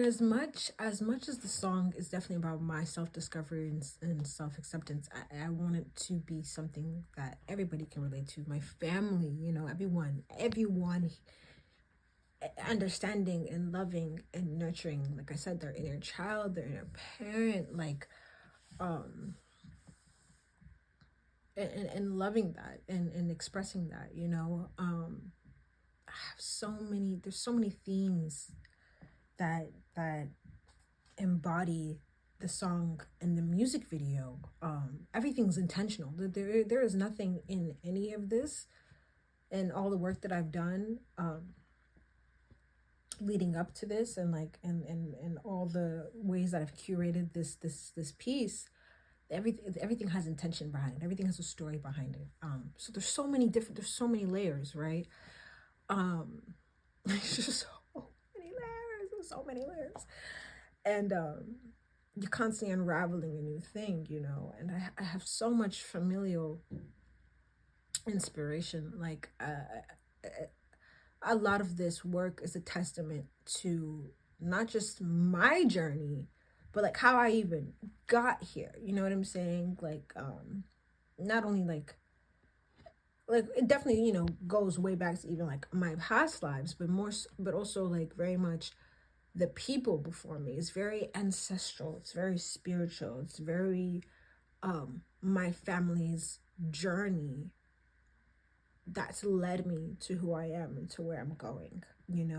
as much as the song is definitely about my self-discovery and self-acceptance, I want it to be something that everybody can relate to. My family, everyone understanding and loving and nurturing, like I said, their inner child, their inner parent, like um and loving that and expressing that, I have there's so many themes that embody the song and the music video. Everything's intentional. There is nothing in any of this and all the work that I've done leading up to this, and like and all the ways that I've curated this piece. Everything has intention behind it. Everything has a story behind it. So there's so many layers, right? um there's just so many layers. There's so many layers. And you're constantly unraveling a new thing, and I have so much familial inspiration. Like a lot of this work is a testament to not just my journey, but like how I even got here. You know what I'm saying? Like not only like it definitely goes way back to even like my past lives, but but also like very much the people before me. Is very ancestral, it's very spiritual, it's very my family's journey that's led me to who I am and to where I'm going, and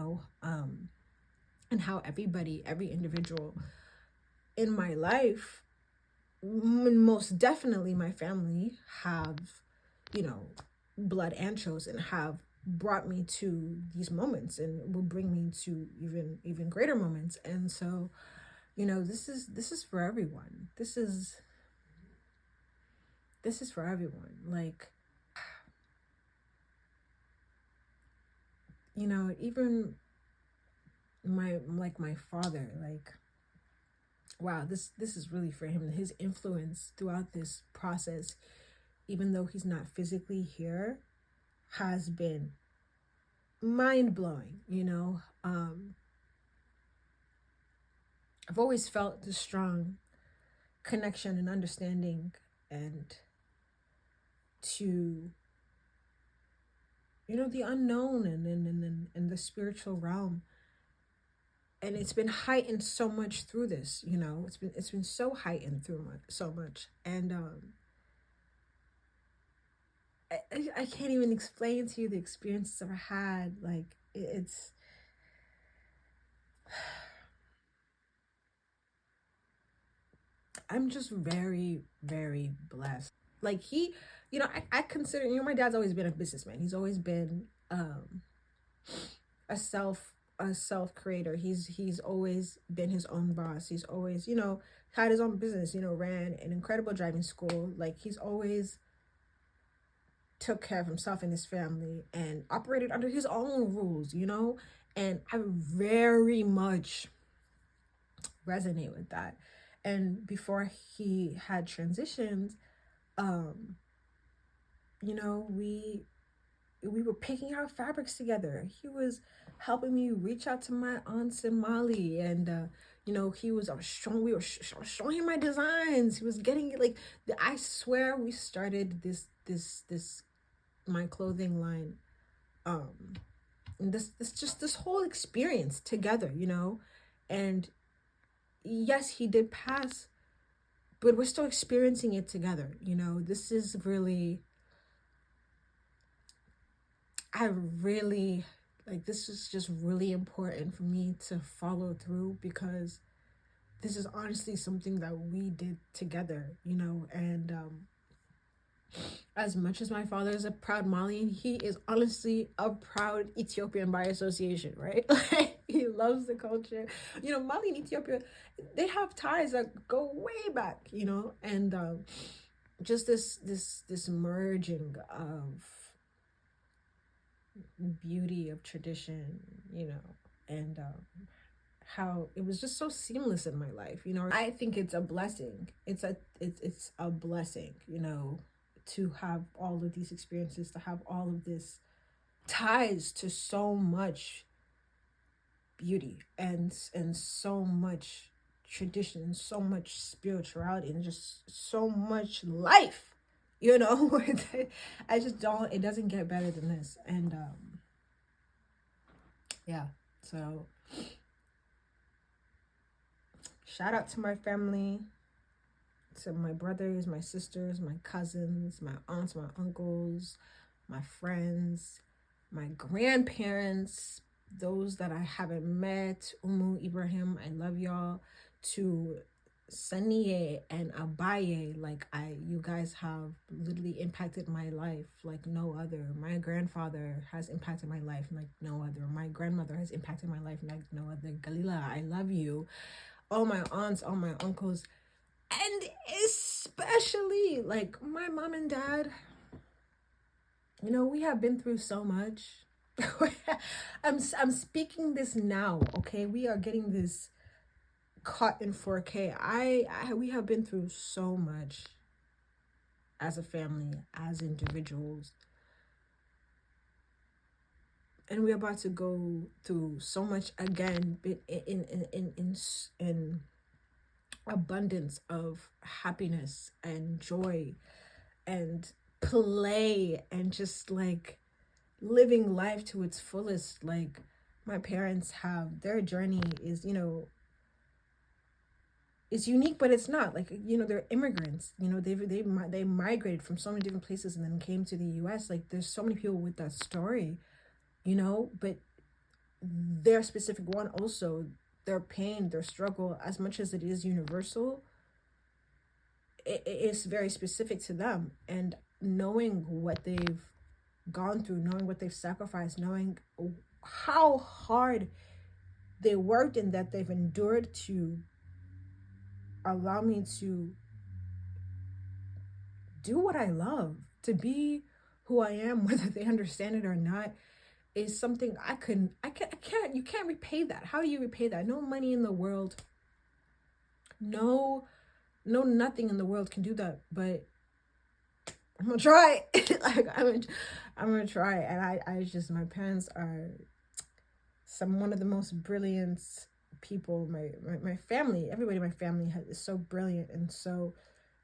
how every individual in my life, most definitely my family, have, you know, blood and chosen, have brought me to these moments and will bring me to even greater moments. And so, this is for everyone. This is for everyone. Like, even my father, like, wow, this is really for him. His influence throughout this process, even though he's not physically here, has been mind blowing. I've always felt this strong connection and understanding, and to the unknown and the spiritual realm. And it's been heightened so much through this. It's been so heightened through so much. And I can't even explain to you the experiences I've had. Like, it's I'm just very, very blessed. Like, I consider, my dad's always been a businessman. He's always been a self creator. He's always been his own boss. He's always, had his own business, ran an incredible driving school. Like, he's always took care of himself and his family and operated under his own rules, and I very much resonate with that. And before he had transitioned, um, we were picking out fabrics together. He was helping me reach out to my aunts in Mali, and he was showing we were showing him my designs. He was getting it. Like, I swear we started this my clothing line, and this whole experience together, and yes, he did pass, but we're still experiencing it together. This is really, I really, like, this is just really important for me to follow through, because this is honestly something that we did together, and as much as my father is a proud Malian, he is honestly a proud Ethiopian by association, right? Like, he loves the culture. Mali and Ethiopia, they have ties that go way back, and just this merging of beauty of tradition, and how it was just so seamless in my life. I think it's a blessing. It's a blessing, to have all of these experiences, to have all of this ties to so much beauty and so much tradition, so much spirituality, and just so much life, you know. I just don't, it doesn't get better than this. And yeah, so shout out to my family, to my brothers, my sisters, my cousins, my aunts, my uncles, my friends, my grandparents, those that I haven't met, Umu, Ibrahim, I love y'all. To Saniye and Abaye, like you guys have literally impacted my life like no other. My grandfather has impacted my life like no other. My grandmother has impacted my life like no other. Galila, I love you. All my aunts, all my uncles, and especially like my mom and dad. You know, we have been through so much. I'm speaking this now, okay? We are getting this caught in 4K. We have been through so much as a family, as individuals. And we're about to go through so much again, but in abundance of happiness and joy and play and just like living life to its fullest. Like my parents have, their journey is, you know, it's unique, but it's not like, you know, they're immigrants, you know, they migrated from so many different places and then came to the US. Like there's so many people with that story, you know, but their specific one also, their pain, their struggle, as much as it is universal, it is very specific to them. And knowing what they've gone through, knowing what they've sacrificed, knowing how hard they worked and that they've endured to allow me to do what I love, to be who I am, whether they understand it or not, is something I can't, you can't repay that. How do you repay that? No money in the world, no, nothing in the world can do that, but I'm gonna try. Like I'm gonna try. And I just, my parents are one of the most brilliant people. My family, everybody in my family is so brilliant and so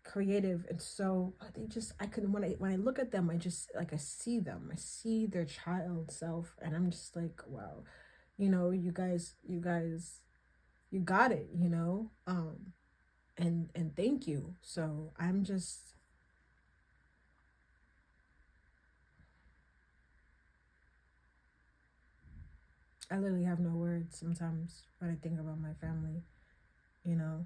creative, and so they just, I could, when I look at them, I just like, I see them, I see their child self, and I'm just like, wow, you know, you guys, you got it, you know. And thank you. So I'm just, I literally have no words sometimes when I think about my family, you know.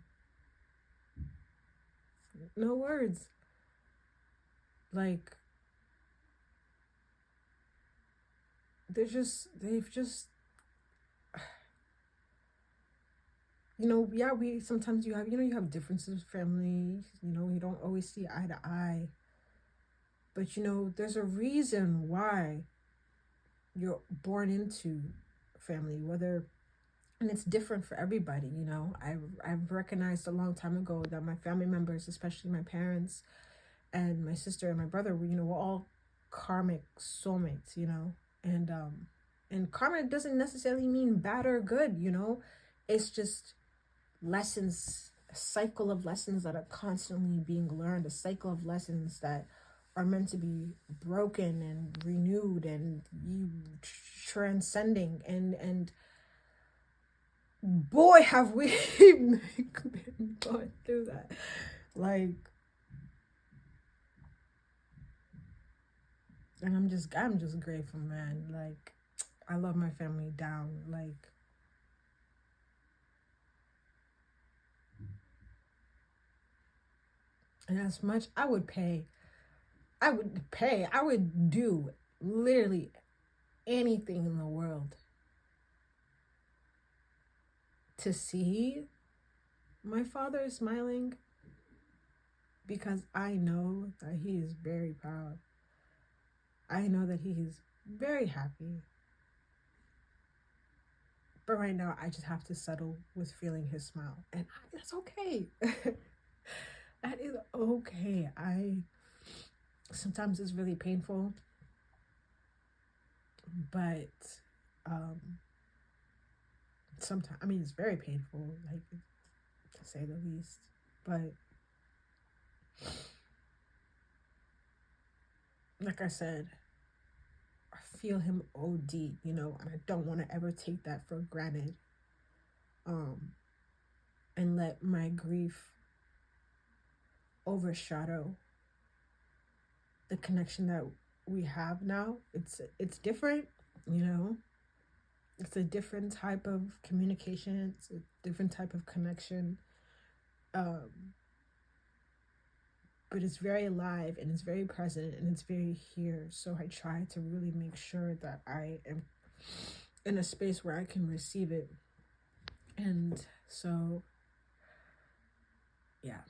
No words. Like they've just, you know, yeah, we sometimes, you have, you know, you have differences with family, you know, you don't always see eye to eye. But you know, there's a reason why you're born into family, whether, and it's different for everybody, you know. I've recognized a long time ago that my family members, especially my parents and my sister and my brother, were, you know, we're all karmic soulmates, you know. And karma doesn't necessarily mean bad or good, you know. It's just lessons, a cycle of lessons that are constantly being learned, a cycle of lessons that are meant to be broken and renewed and you transcending. And boy, have we been going through that. Like, and I'm just grateful, man. Like, I love my family down. Like, and as much I would pay, I would do literally anything in the world to see my father smiling, because I know that he is very proud. I know that he is very happy. But right now, I just have to settle with feeling his smile. And that's okay. That is okay. Sometimes it's really painful, but sometimes, I mean, it's very painful, like, to say the least. But like I said, I feel him OD, you know, and I don't want to ever take that for granted. And let my grief overshadow the connection that we have now. It's different, you know. It's a different type of communication. It's a different type of connection. But it's very alive and it's very present and it's very here. So I try to really make sure that I am in a space where I can receive it. And so, yeah.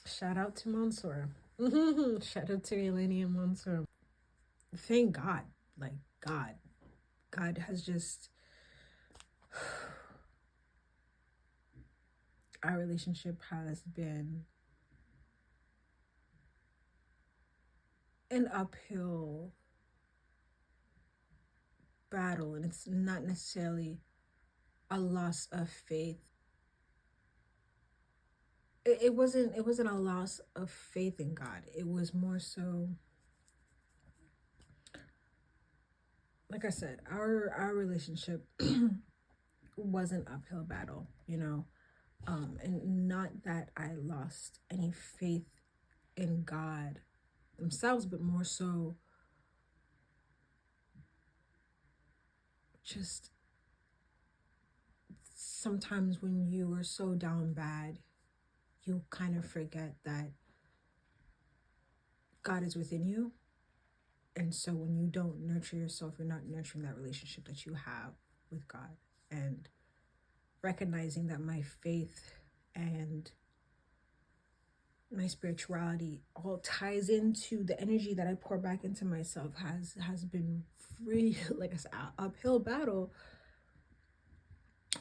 Shout out to Mansour. Shout out to Eleni and Mansour. Thank God. Like, God has just... Our relationship has been an uphill battle, and it's not necessarily a loss of faith. It wasn't a loss of faith in God. It was more so, like I said, our relationship was an uphill battle, you know. And not that I lost any faith in God themselves, but more so just sometimes when you are so down bad, you kind of forget that God is within you. And so when you don't nurture yourself, you're not nurturing that relationship that you have with God. And recognizing that my faith and my spirituality all ties into the energy that I pour back into myself has been really, like I said, uphill battle,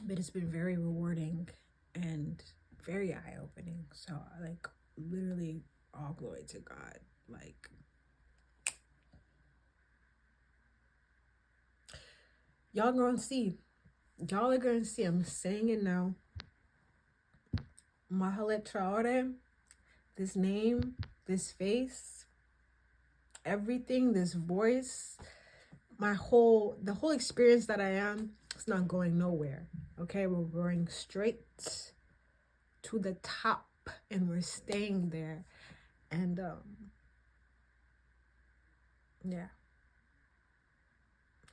but it's been very rewarding and very eye-opening. So, like, literally all glory to God. Like, y'all gonna see. Y'all are gonna see. I'm saying it now. Mahalet Traore, this name, this face, everything, this voice, the whole experience that I am, it's not going nowhere. Okay, we're going straight to the top and we're staying there. And yeah.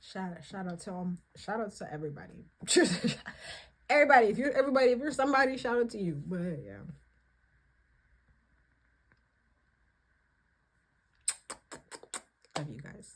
Shout out to everybody. Everybody, if you're somebody, shout out to you. But yeah. Love you guys.